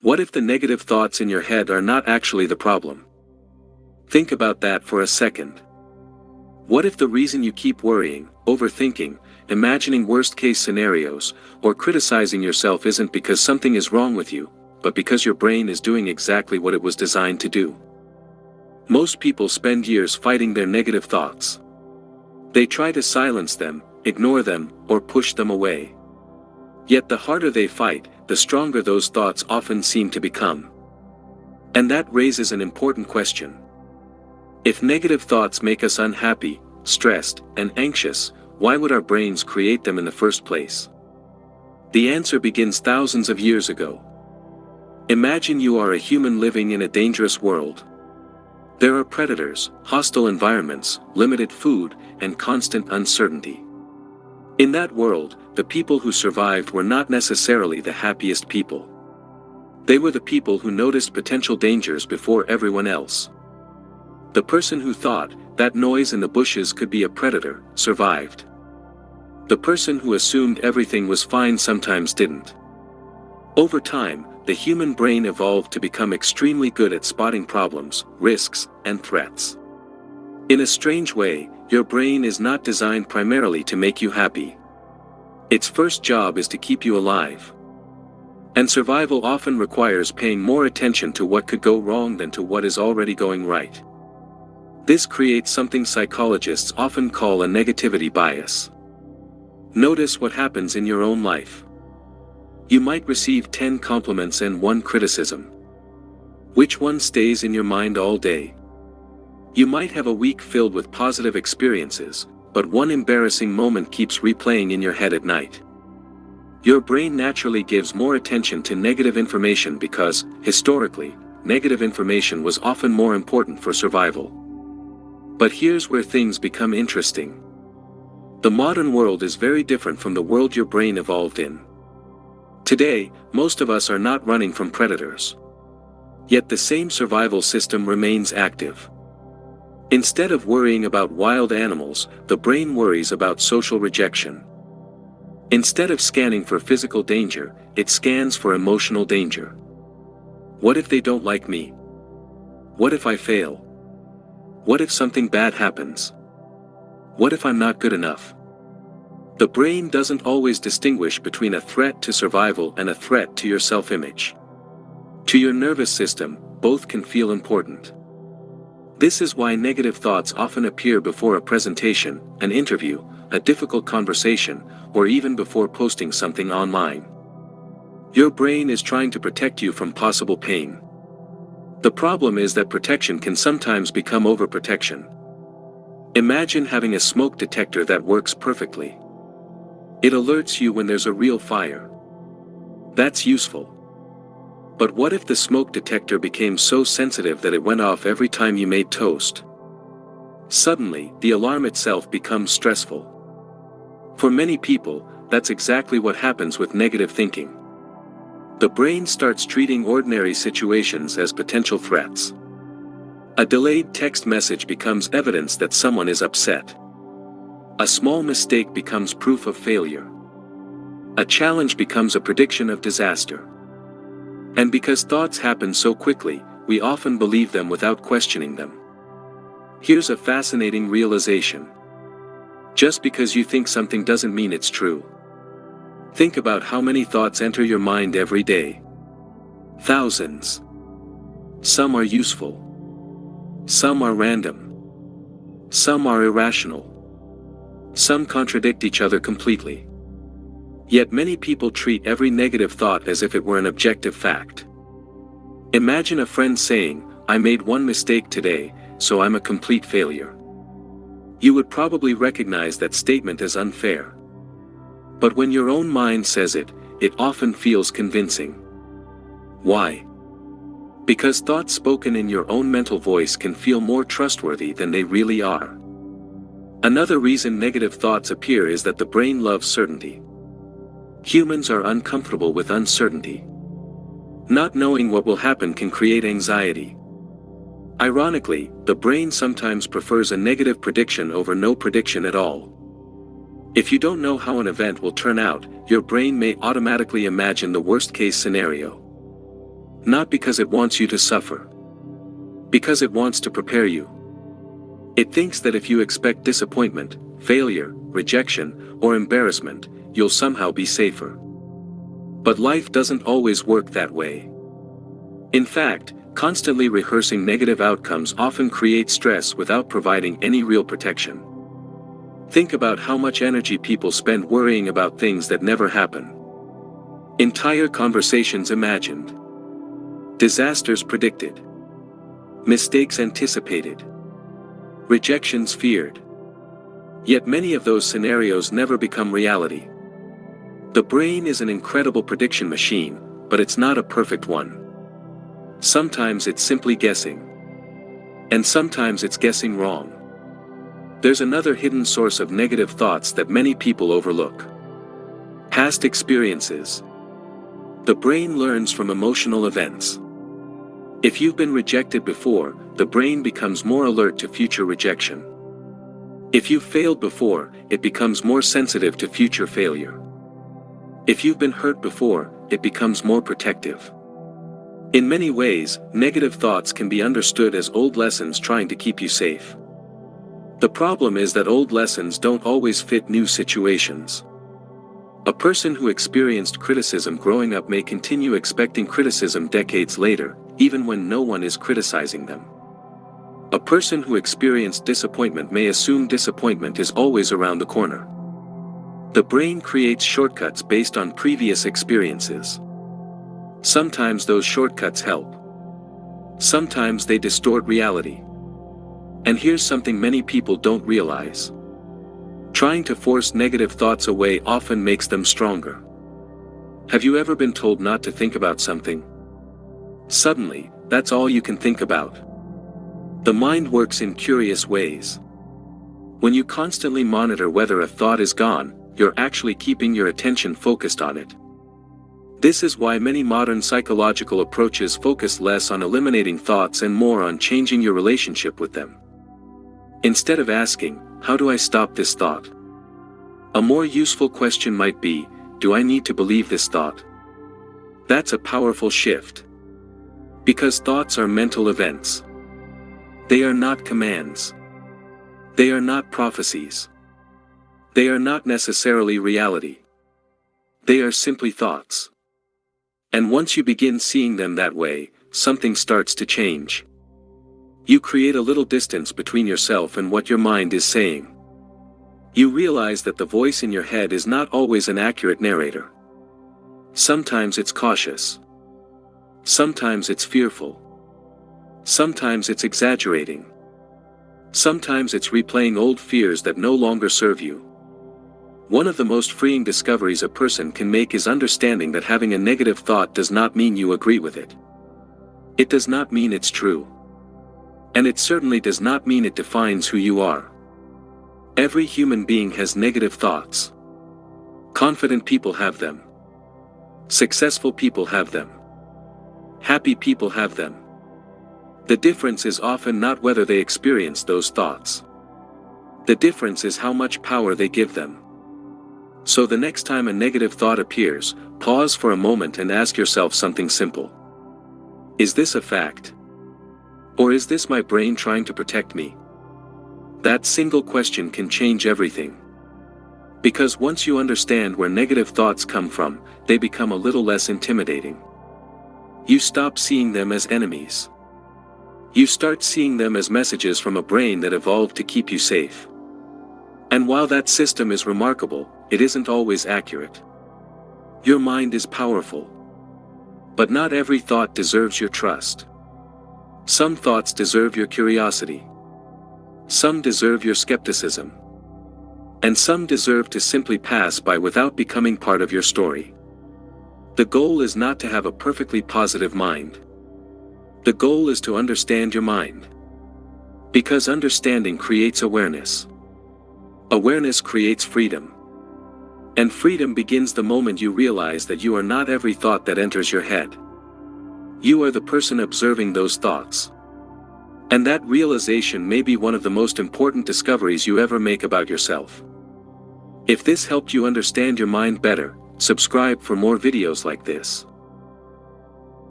What if the negative thoughts in your head are not actually the problem? Think about that for a second. What if the reason you keep worrying, overthinking, imagining worst-case scenarios, or criticizing yourself isn't because something is wrong with you, but because your brain is doing exactly what it was designed to do? Most people spend years fighting their negative thoughts. They try to silence them, ignore them, or push them away. Yet the harder they fight, the stronger those thoughts often seem to become. And that raises an important question. If negative thoughts make us unhappy, stressed, and anxious, why would our brains create them in the first place? The answer begins thousands of years ago. Imagine you are a human living in a dangerous world. There are predators, hostile environments, limited food, and constant uncertainty. In that world, the people who survived were not necessarily the happiest people. They were the people who noticed potential dangers before everyone else. The person who thought that noise in the bushes could be a predator survived. The person who assumed everything was fine sometimes didn't. Over time, the human brain evolved to become extremely good at spotting problems, risks, and threats. In a strange way, your brain is not designed primarily to make you happy. Its first job is to keep you alive. And survival often requires paying more attention to what could go wrong than to what is already going right. This creates something psychologists often call a negativity bias. Notice what happens in your own life. You might receive 10 compliments and 1 criticism. Which one stays in your mind all day? You might have a week filled with positive experiences, but one embarrassing moment keeps replaying in your head at night. Your brain naturally gives more attention to negative information because, historically, negative information was often more important for survival. But here's where things become interesting. The modern world is very different from the world your brain evolved in. Today, most of us are not running from predators. Yet the same survival system remains active. Instead of worrying about wild animals, the brain worries about social rejection. Instead of scanning for physical danger, it scans for emotional danger. What if they don't like me? What if I fail? What if something bad happens? What if I'm not good enough? The brain doesn't always distinguish between a threat to survival and a threat to your self-image. To your nervous system, both can feel important. This is why negative thoughts often appear before a presentation, an interview, a difficult conversation, or even before posting something online. Your brain is trying to protect you from possible pain. The problem is that protection can sometimes become overprotection. Imagine having a smoke detector that works perfectly. It alerts you when there's a real fire. That's useful. But what if the smoke detector became so sensitive that it went off every time you made toast? Suddenly, the alarm itself becomes stressful. For many people, that's exactly what happens with negative thinking. The brain starts treating ordinary situations as potential threats. A delayed text message becomes evidence that someone is upset. A small mistake becomes proof of failure. A challenge becomes a prediction of disaster. And because thoughts happen so quickly, we often believe them without questioning them. Here's a fascinating realization. Just because you think something doesn't mean it's true. Think about how many thoughts enter your mind every day. Thousands. Some are useful. Some are random. Some are irrational. Some contradict each other completely. Yet many people treat every negative thought as if it were an objective fact. Imagine a friend saying, "I made one mistake today, so I'm a complete failure." You would probably recognize that statement as unfair. But when your own mind says it, it often feels convincing. Why? Because thoughts spoken in your own mental voice can feel more trustworthy than they really are. Another reason negative thoughts appear is that the brain loves certainty. Humans are uncomfortable with uncertainty. Not knowing what will happen can create anxiety. Ironically, the brain sometimes prefers a negative prediction over no prediction at all. If you don't know how an event will turn out, your brain may automatically imagine the worst-case scenario. Not because it wants you to suffer. Because it wants to prepare you. It thinks that if you expect disappointment, failure, rejection, or embarrassment, you'll somehow be safer. But life doesn't always work that way. In fact, constantly rehearsing negative outcomes often creates stress without providing any real protection. Think about how much energy people spend worrying about things that never happen. Entire conversations imagined. Disasters predicted. Mistakes anticipated. Rejections feared. Yet many of those scenarios never become reality. The brain is an incredible prediction machine, but it's not a perfect one. Sometimes it's simply guessing. And sometimes it's guessing wrong. There's another hidden source of negative thoughts that many people overlook. Past experiences. The brain learns from emotional events. If you've been rejected before, the brain becomes more alert to future rejection. If you've failed before, it becomes more sensitive to future failure. If you've been hurt before, it becomes more protective. In many ways, negative thoughts can be understood as old lessons trying to keep you safe. The problem is that old lessons don't always fit new situations. A person who experienced criticism growing up may continue expecting criticism decades later, even when no one is criticizing them. A person who experienced disappointment may assume disappointment is always around the corner. The brain creates shortcuts based on previous experiences. Sometimes those shortcuts help. Sometimes they distort reality. And here's something many people don't realize. Trying to force negative thoughts away often makes them stronger. Have you ever been told not to think about something? Suddenly, that's all you can think about. The mind works in curious ways. When you constantly monitor whether a thought is gone, you're actually keeping your attention focused on it. This is why many modern psychological approaches focus less on eliminating thoughts and more on changing your relationship with them. Instead of asking, "How do I stop this thought?" a more useful question might be, "Do I need to believe this thought?" That's a powerful shift. Because thoughts are mental events. They are not commands. They are not prophecies. They are not necessarily reality. They are simply thoughts. And once you begin seeing them that way, something starts to change. You create a little distance between yourself and what your mind is saying. You realize that the voice in your head is not always an accurate narrator. Sometimes it's cautious. Sometimes it's fearful. Sometimes it's exaggerating. Sometimes it's replaying old fears that no longer serve you. One of the most freeing discoveries a person can make is understanding that having a negative thought does not mean you agree with it. It does not mean it's true. And it certainly does not mean it defines who you are. Every human being has negative thoughts. Confident people have them. Successful people have them. Happy people have them. The difference is often not whether they experience those thoughts. The difference is how much power they give them. So the next time a negative thought appears, pause for a moment and ask yourself something simple. Is this a fact? Or is this my brain trying to protect me? That single question can change everything. Because once you understand where negative thoughts come from, they become a little less intimidating. You stop seeing them as enemies. You start seeing them as messages from a brain that evolved to keep you safe. And while that system is remarkable, it isn't always accurate. Your mind is powerful. But not every thought deserves your trust. Some thoughts deserve your curiosity. Some deserve your skepticism. And some deserve to simply pass by without becoming part of your story. The goal is not to have a perfectly positive mind. The goal is to understand your mind. Because understanding creates awareness. Awareness creates freedom. And freedom begins the moment you realize that you are not every thought that enters your head. You are the person observing those thoughts. And that realization may be one of the most important discoveries you ever make about yourself. If this helped you understand your mind better, subscribe for more videos like this.